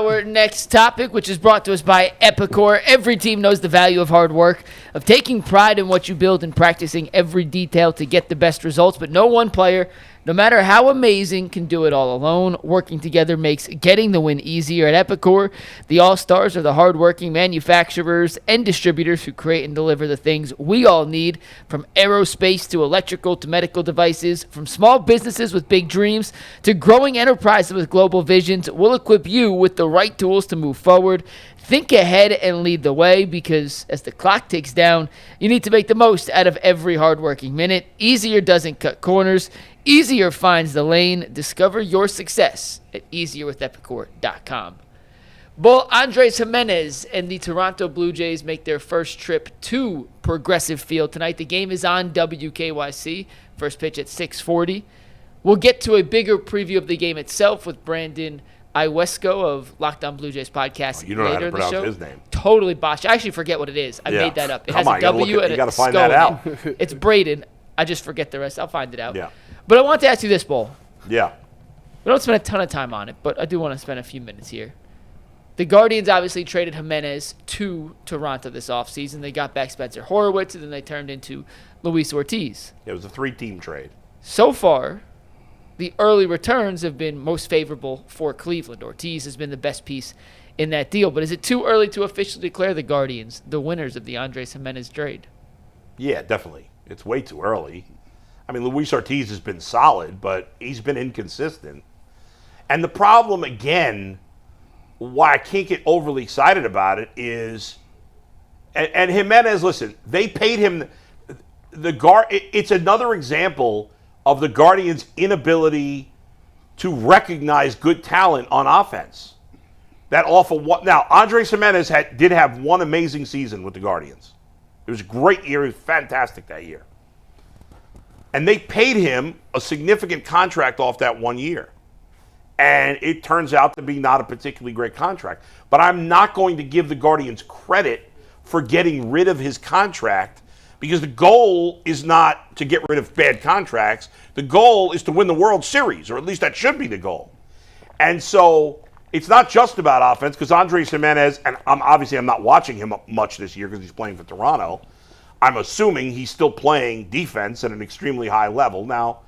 Our next topic, which is brought to us by Epicor. Every team knows the value of hard work, of taking pride in what you build and practicing every detail to get the best results. But no one player, no matter how amazing, can do it all alone. Working together makes getting the win easier. At Epicor, the all-stars are the hardworking manufacturers and distributors who create and deliver the things we all need, from aerospace to electrical to medical devices, from small businesses with big dreams to growing enterprises with global visions. We'll equip you with the right tools to move forward. Think ahead and lead the way, because as the clock ticks down, you need to make the most out of every hardworking minute. Easier doesn't cut corners. Easier finds the lane. Discover your success at easierwithepicor.com. Bull Andres Gimenez and the Toronto Blue Jays make their first trip to Progressive Field tonight. The game is on WKYC. First pitch at 6:40. We'll get to a bigger preview of the game itself with Brandon Iwesco of Locked On Blue Jays podcast you don't know how later to in the pronounce show. his name. Totally botched. I actually forget what it is. I made that up. It has a W and you got to a find SCO that out. in it. It's Braden. I just forget the rest. I'll find it out. Yeah. But I want to ask you this, Bull. Yeah. We don't spend a ton of time on it, but I do want to spend a few minutes here. The Guardians obviously traded Gimenez to Toronto this offseason. They got back Spencer Horwitz, and then they turned into Luis Ortiz. It was a 3-team trade. So far, the early returns have been most favorable for Cleveland. Ortiz has been the best piece in that deal. But is it too early to officially declare the Guardians the winners of the Andres Gimenez trade? Yeah, definitely. It's way too early. I mean, Luis Ortiz has been solid, but he's been inconsistent. And the problem, again, why I can't get overly excited about it is, and Gimenez, listen, they paid him, it's another example of the Guardians' inability to recognize good talent on offense. That awful one. Now, Andres Gimenez did have one amazing season with the Guardians. It was a great year. He was fantastic that year. And they paid him a significant contract off that 1 year. And it turns out to be not a particularly great contract. But I'm not going to give the Guardians credit for getting rid of his contract, because the goal is not to get rid of bad contracts. The goal is to win the World Series, or at least that should be the goal. And so it's not just about offense, because Andres Gimenez, and I'm not watching him much this year because he's playing for Toronto. I'm assuming he's still playing defense at an extremely high level. Now,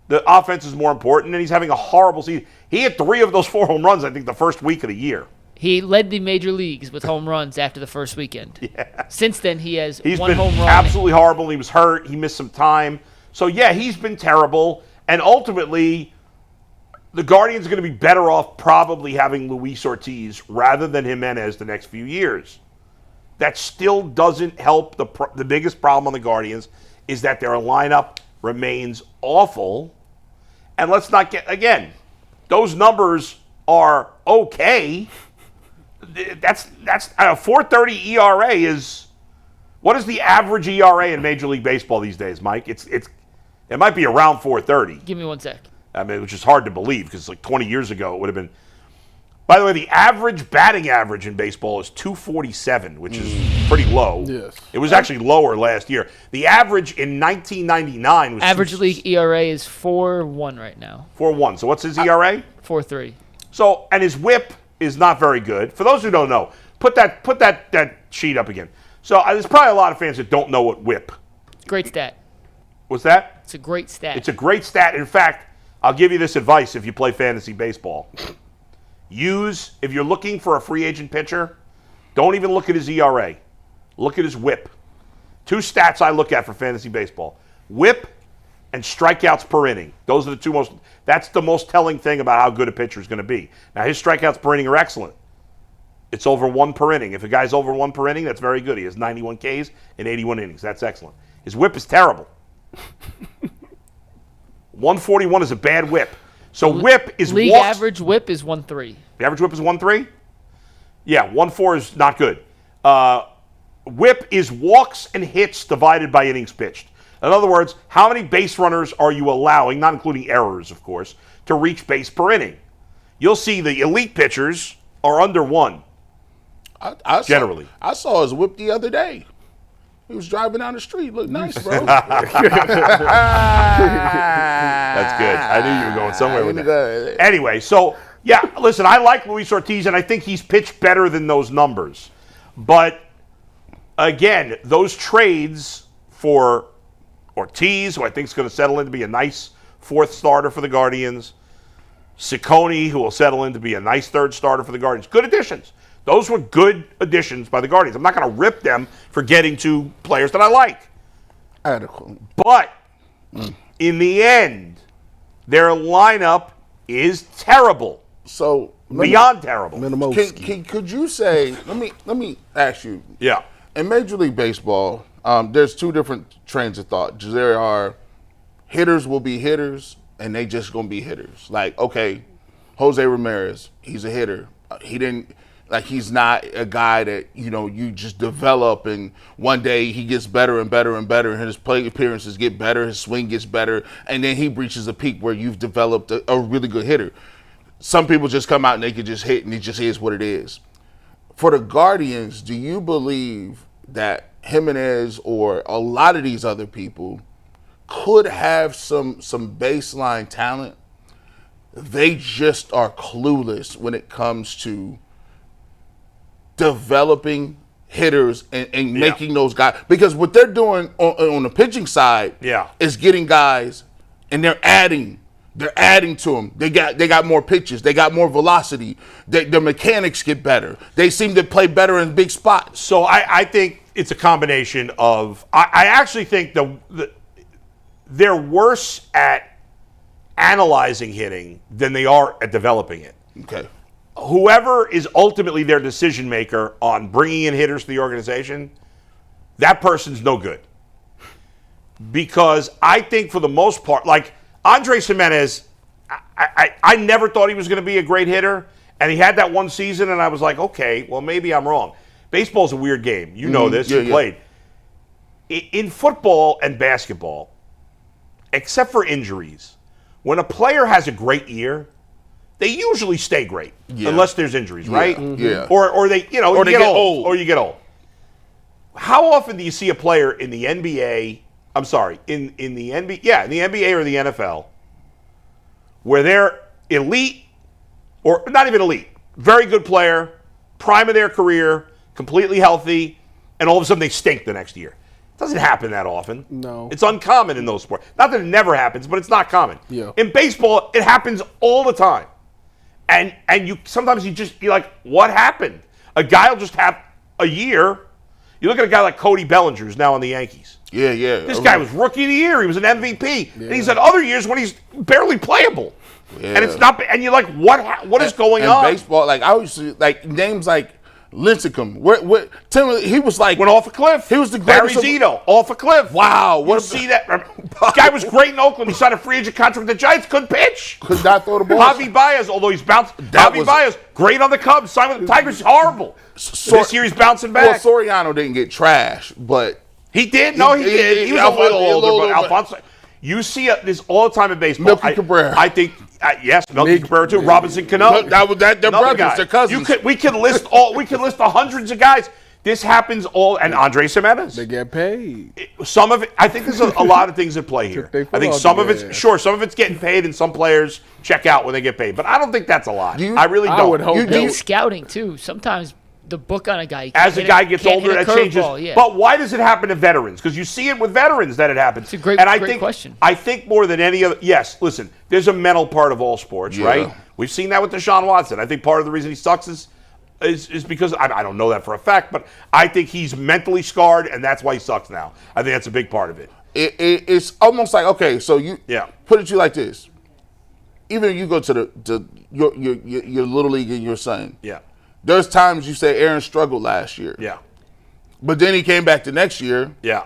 the offense is more important, and he's having a horrible season. He hit 3 of those 4 home runs, I think, the first week of the year. He led the major leagues with home runs after the first weekend. Yeah. Since then, he's been home run. Absolutely horrible. He was hurt. He missed some time. So, yeah, he's been terrible. And ultimately, the Guardians are going to be better off probably having Luis Ortiz rather than Gimenez the next few years. That still doesn't help. The biggest problem on the Guardians is that their lineup remains awful. And let's not get, again, those numbers are okay. That's a 4.30 ERA is, what is the average ERA in Major League Baseball these days, Mike? It might be around 4.30. Give me 1 sec. I mean, which is hard to believe, because like 20 years ago it would have been. By the way, the average batting average in baseball is 247, which is pretty low. Yes. It was actually lower last year. The average in 1999 was Average league ERA is 4.1 right now. 4.1. So what's his ERA? 4.3. So, and his whip is not very good. For those who don't know, put that sheet up again. So there's probably a lot of fans that don't know what whip. Great stat. What's that? It's a great stat. It's a great stat. In fact, I'll give you this advice if you play fantasy baseball. If you're looking for a free agent pitcher, don't even look at his ERA. Look at his whip. 2 stats I look at for fantasy baseball. Whip and strikeouts per inning. Those are the 2 most, that's the most telling thing about how good a pitcher is going to be. Now, his strikeouts per inning are excellent. It's over 1 per inning. If a guy's over 1 per inning, that's very good. He has 91 Ks in 81 innings. That's excellent. His whip is terrible. 141 is a bad whip. So whip is league walks. average whip is 1.3. The average whip is 1.3? Yeah, 1.4 is not good. Whip is walks and hits divided by innings pitched. In other words, how many base runners are you allowing, not including errors, of course, to reach base per inning? You'll see the elite pitchers are under 1, generally. I saw his whip the other day. He was driving down the street. Looked nice, bro. That's good. I knew you were going somewhere with that. Anyway, so Yeah, listen, I like Luis Ortiz, and I think he's pitched better than those numbers. But, again, those trades for Ortiz, who I think is going to settle in to be a nice fourth starter for the Guardians, Ciccone, who will settle in to be a nice third starter for the Guardians. Good additions. Those were good additions by the Guardians. I'm not going to rip them for getting two players that I like. Adequate. But in the end, their lineup is terrible. So beyond terrible. Could you say? Let me ask you. Yeah. In Major League Baseball, there's two different trains of thought. There are hitters will be hitters, and they just gonna be hitters. Like, okay, Jose Ramirez, he's a hitter. He's not a guy that, you just develop and one day he gets better and better and better and his play appearances get better, his swing gets better, and then he reaches a peak where you've developed a really good hitter. Some people just come out and they can just hit and it just is what it is. For the Guardians, do you believe that Gimenez or a lot of these other people could have some baseline talent? They just are clueless when it comes to developing hitters and making those guys, because what they're doing on the pitching side is getting guys and they're adding to them. They got more pitches, they got more velocity, their mechanics get better, they seem to play better in big spots. So I think it's a combination of, I actually think they're worse at analyzing hitting than they are at developing it. Okay. Whoever is ultimately their decision maker on bringing in hitters to the organization, that person's no good. Because I think for the most part, like Andres Gimenez, I never thought he was going to be a great hitter, and he had that one season, and I was like, okay, well, maybe I'm wrong. Baseball's a weird game. You know this. You played. In football and basketball, except for injuries, when a player has a great year, they usually stay great, unless there's injuries, right? Yeah. Or they, or they get old. Or you get old. How often do you see a player in the NBA? I'm sorry, in the NBA, in the NBA or the NFL, where they're elite, or not even elite, very good player, prime of their career, completely healthy, and all of a sudden they stink the next year? It doesn't happen that often. No. It's uncommon in those sports. Not that it never happens, but it's not common. Yeah. In baseball, it happens all the time. And you sometimes you're like, what happened? A guy will just have a year. You look at a guy like Cody Bellinger, who's now on the Yankees. Yeah. This guy was Rookie of the Year. He was an MVP. Yeah. And he's had other years when he's barely playable. Yeah. And it's not. And you're like, what is going on? Baseball, like I always like names like Lincecum. He was like went off a cliff. He was the Barry greatest. Zito off a cliff. Wow, you see that? This guy was great in Oakland. He signed a free agent contract with the Giants. Couldn't pitch. Could not throw the ball. Javi Baez, although he's bounced. Baez, great on the Cubs. Signed with the Tigers. Horrible. This year he's bouncing back. Well, Soriano didn't get trashed, but he did. No, he did. He was a little older, but Alfonso. You see this all the time in baseball. Milky Cabrera. I think, yes, Milky Cabrera too. Robinson Cano. They're brothers, they're cousins. We could list the hundreds of guys. This happens all, and Andres Gimenez. They get paid. Some of it, I think there's a lot of things at play here. I think some of it's getting paid, and some players check out when they get paid. But I don't think that's a lot. I really don't. I would hope. You scouting too. Sometimes the book on a guy. As a guy gets older, that changes. But why does it happen to veterans? Because you see it with veterans that it happens. It's a great question. I think more than any other. Yes, listen. There's a mental part of all sports, right? We've seen that with Deshaun Watson. I think part of the reason he sucks is because I don't know that for a fact, but I think he's mentally scarred, and that's why he sucks now. I think that's a big part of it. It's almost like, okay, so you put it to you like this. Even if you go to your little league and your son. Yeah. There's times you say Aaron struggled last year. Yeah. But then he came back the next year. Yeah.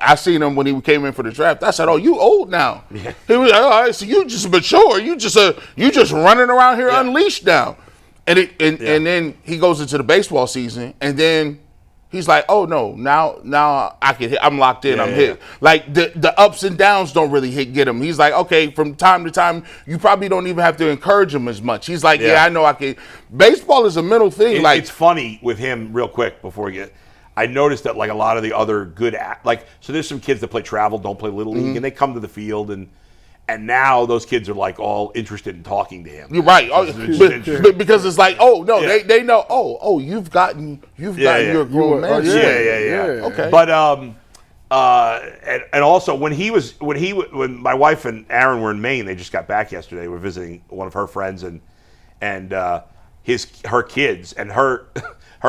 I seen him when he came in for the draft. I said, "Oh, you old now." Yeah. He was like, "All right, so you just mature. You just running around here unleashed now." And then he goes into the baseball season, and then he's like, "Oh no, now I can hit. I'm locked in. I'm hit." Like the ups and downs don't really get him. He's like, okay, from time to time, you probably don't even have to encourage him as much. He's like, I know I can. Baseball is a mental thing. It's funny with him. Real quick before we get, I noticed that like a lot of the other good so there's some kids that play travel, don't play little league, and they come to the field and And now those kids are like all interested in talking to him. You're right. Because it's like, oh no, they know. Oh, you've gotten your grown man. Yeah. Okay. But and also when my wife and Aaron were in Maine, they just got back yesterday. We were visiting one of her friends and her kids, and her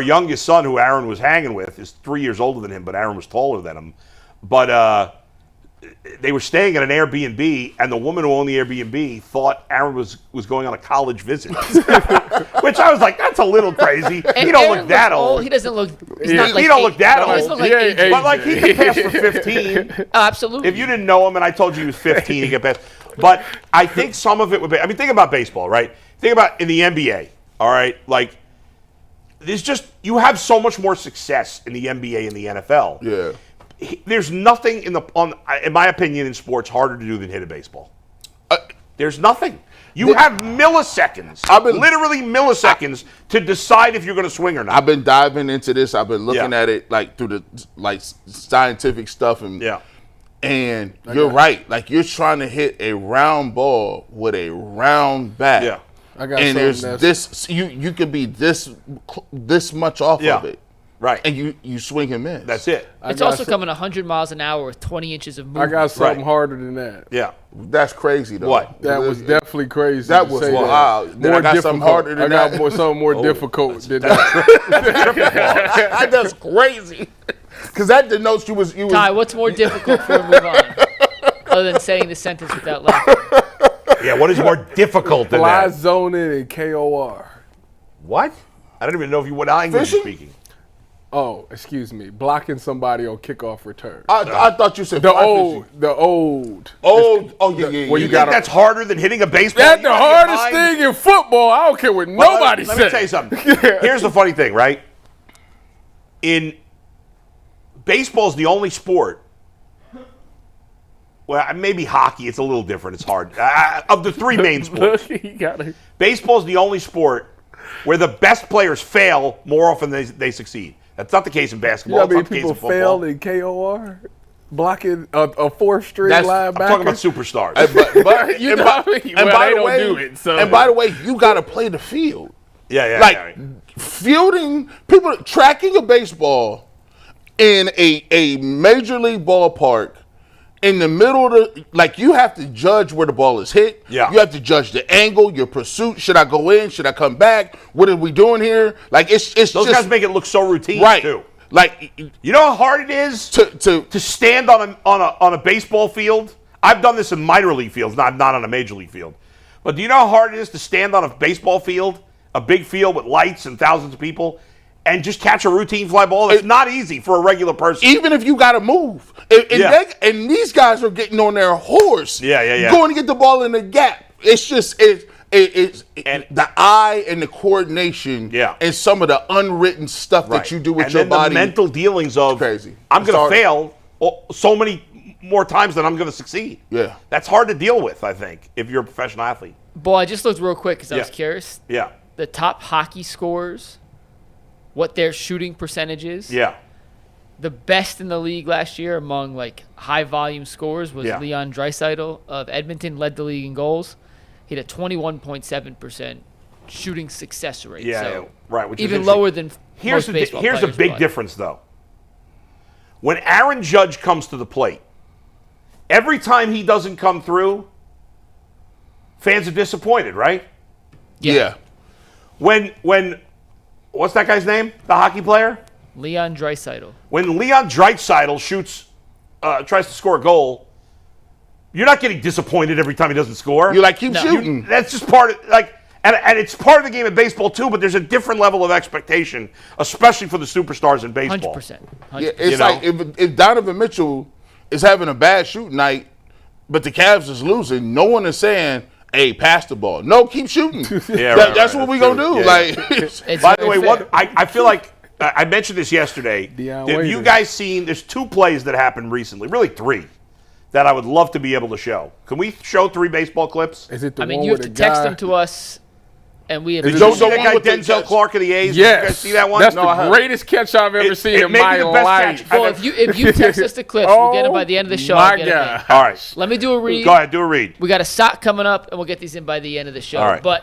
youngest son, who Aaron was hanging with, is 3 years older than him, but Aaron was taller than him. But they were staying at an Airbnb, and the woman who owned the Airbnb thought Aaron was going on a college visit, which I was like, that's a little crazy. And He don't Aaron look that looks old. He doesn't look. He's He not like don't look that He doesn't old. look like AJ. But like he could pass for 15. Oh, absolutely. If you didn't know him and I told you he was 15, he could pass. But I think some of it would be. I mean, think about baseball, right? Think about in the NBA. All right, like there's just you have so much more success in the NBA and the NFL. Yeah. There's nothing in my opinion, in sports harder to do than hit a baseball. There's nothing. You have milliseconds, literally milliseconds, to decide if you're going to swing or not. I've been diving into this. I've been looking at it like through the scientific stuff, and you're right. Like you're trying to hit a round ball with a round bat. Yeah, and there's this. You could be this much off of it. Right. And you swing and miss. That's it. It's also coming 100 miles an hour with 20 inches of movement. I got something harder than that. Yeah. That's crazy, though. What? That was definitely crazy. That was wild. More I got difficult. something harder than that. I got something more difficult than that. That's crazy. Because that denotes you was. Ty, what's more difficult for a move on? Other than saying the sentence without laughing. Yeah, what is more difficult than Fly that? zoning and KOR. What? I don't even know if you what language you're speaking. Oh, excuse me. Blocking somebody on kickoff return. I thought you said the old. Oh, yeah. Well, you think that's harder than hitting a baseball? That's the hardest thing in football. I don't care what nobody says. Let me tell you something. Here's the funny thing, right? In baseball is the only sport. Well, maybe hockey. It's a little different. It's hard. Of the three main sports, baseball is the only sport where the best players fail more often than they succeed. That's not the case in basketball. You know how many it's not the case people in football. fail in KOR? Blocking a fourth-string linebacker? I'm talking about superstars. But you know what I mean? And Well, by they the don't way, do it. So. And by the way, you got to play the field. Yeah. Fielding, people tracking a baseball in a major league ballpark in the middle of the, like you have to judge where the ball is hit. Yeah. You have to judge the angle, your pursuit. Should I go in? Should I come back? What are we doing here? Like it's Those just, guys make it look so routine, right. too. Like You know how hard it is to stand on a baseball field? I've done this in minor league fields, not on a major league field. But do you know how hard it is to stand on a baseball field, a big field with lights and thousands of people, and just catch a routine fly ball? It's not easy for a regular person. even if you got to move. And these guys are getting on their horse. Going to get the ball in the gap. It's just and the eye and the coordination and some of the unwritten stuff that you do with your body. And the mental dealings of crazy. I'm going to fail so many more times than I'm going to succeed. Yeah. That's hard to deal with, I think, if you're a professional athlete. Boy, I just looked real quick because I was curious. Yeah. The top hockey scorers, what their shooting percentage is. Yeah. The best in the league last year among like high volume scorers was Leon Draisaitl of Edmonton, led the league in goals. He had a 21.7% shooting success rate. Right. Which even is lower than here's most baseball Here's a players, big difference, though. When Aaron Judge comes to the plate, every time he doesn't come through, fans are disappointed, right? Yeah. When what's that guy's name? The hockey player? Leon Draisaitl. When Leon Draisaitl tries to score a goal, you're not getting disappointed every time he doesn't score. You're like, keep shooting. That's just part of and it's part of the game of baseball too. But there's a different level of expectation, especially for the superstars in baseball. 100%. Yeah, it's like if Donovan Mitchell is having a bad shoot night, but the Cavs is losing, no one is saying, "Hey, pass the ball." No, keep shooting. That's what we're gonna do. Yeah. Like, by the way, I feel like I mentioned this yesterday. Have you guys seen? There's two plays that happened recently, really three, that I would love to be able to show. Can we show three baseball clips? Is it the I mean, one you have with to the text guy? them to us and we have. Did Is you it see the that one guy with the Denzel catch? Clark of the A's? Yes. Did you guys see that one? That's No, I the haven't. greatest catch I've ever seen it in may be my the best life. catch. Well, if you text us the clips, we'll get them by the end of the show. My I'll get 'em in. God. All right. Let me do a read. Go ahead, do a read. We got a sock coming up, and we'll get these in by the end of the show. All right. But